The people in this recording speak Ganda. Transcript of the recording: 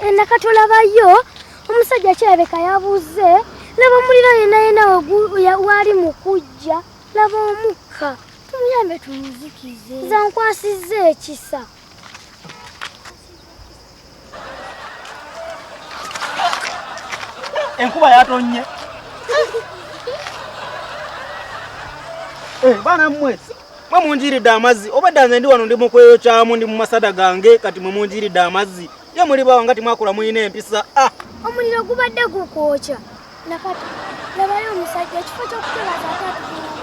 Nakato labayo omusajja kirabeka yabuze laba muliro yena wali mukujja laba omukka tumuyambe tumuzikize zankwasize ekisa enkuba yatonye bana mmwe munjiridde amazzi obadde nze ndi wano ndi mukweyo kyamu ndi mu masada gange kati mwe munjiridde amazzi ye muli bawo ngati mwakula muyina empisa omuliro gubadde gukwokya Nakato labayo omusajja ekifo ky'okutebaza atatu